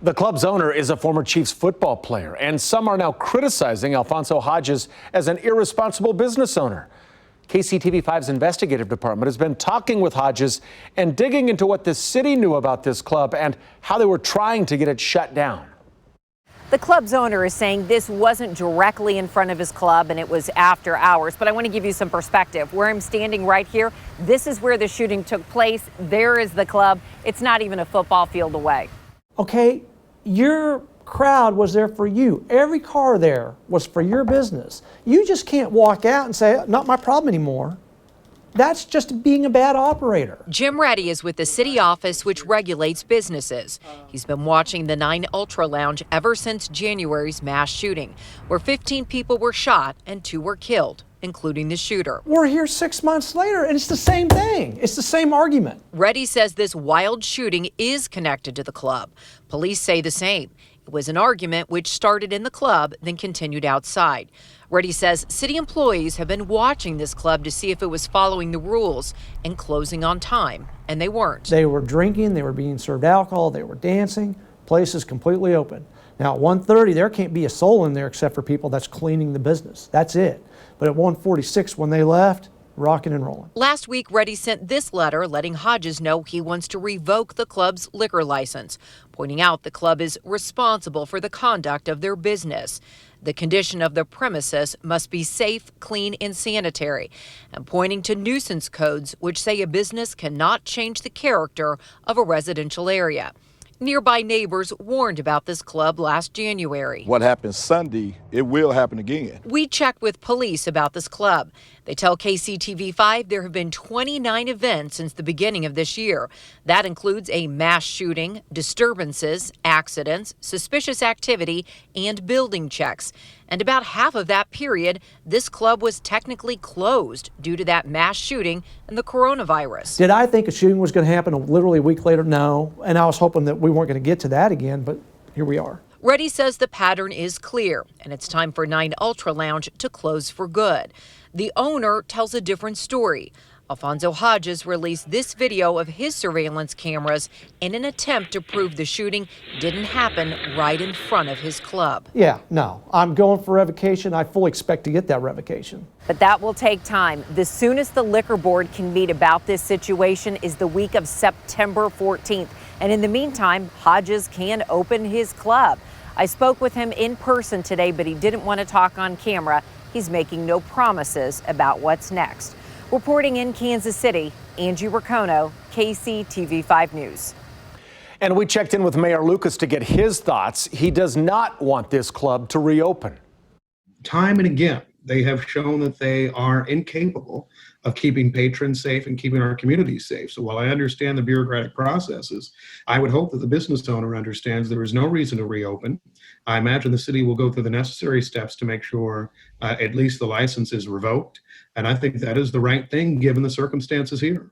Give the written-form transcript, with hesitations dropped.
The club's owner is a former Chiefs football player, and some are now criticizing Alfonso Hodges as an irresponsible business owner. KCTV5's investigative department has been talking with Hodges and digging into what the city knew about this club and how they were trying to get it shut down. The club's owner is saying this wasn't directly in front of his club and it was after hours. But I want to give you some perspective. Where I'm standing right here, this is where the shooting took place. There is the club. It's not even a football field away. Okay, your crowd was there for you. Every car there was for your business. You just can't walk out and say, not my problem anymore. That's just being a bad operator. Jim Reddy is with the city office, which regulates businesses. He's been watching the 9 Ultra Lounge ever since January's mass shooting, where 15 people were shot and 2 were killed, including the shooter. We're here 6 months later, and it's the same thing. It's the same argument. Reddy says this wild shooting is connected to the club. Police say the same. It was an argument which started in the club, then continued outside. Reddy says city employees have been watching this club to see if it was following the rules and closing on time, and they weren't. They were drinking, they were being served alcohol, they were dancing, place is completely open. Now at 1:30, there can't be a soul in there except for people that's cleaning the business. That's it. But at 1:46, when they left, rocking and rolling. Last week, Reddy sent this letter letting Hodges know he wants to revoke the club's liquor license, pointing out the club is responsible for the conduct of their business. The condition of the premises must be safe, clean, and sanitary, and pointing to nuisance codes which say a business cannot change the character of a residential area. Nearby neighbors warned about this club last January. What happened Sunday, it will happen again. We checked with police about this club. They tell KCTV5 there have been 29 events since the beginning of this year. That includes a mass shooting, disturbances, accidents, suspicious activity, and building checks. And about half of that period, this club was technically closed due to that mass shooting and the coronavirus. Did I think a shooting was going to happen literally a week later? No. And I was hoping that we weren't going to get to that again, but here we are. Reddy says the pattern is clear, and it's time for 9 Ultra Lounge to close for good. The owner tells a different story. Alfonso Hodges released this video of his surveillance cameras in an attempt to prove the shooting didn't happen right in front of his club. Yeah, no, I'm going for revocation. I fully expect to get that revocation. But that will take time. The soonest the liquor board can meet about this situation is the week of September 14th. And in the meantime, Hodges can open his club. I spoke with him in person today, but he didn't want to talk on camera. He's making no promises about what's next. Reporting in Kansas City, Angie RICONO, KCTV5 News. And we checked in with Mayor Lucas to get his thoughts. He does not want this club to reopen. Time and again, they have shown that they are incapable of keeping patrons safe and keeping our communities safe. So while I understand the bureaucratic processes, I would hope that the business owner understands there is no reason to reopen. I imagine the city will go through the necessary steps to make sure at least the license is revoked. And I think that is the right thing given the circumstances here.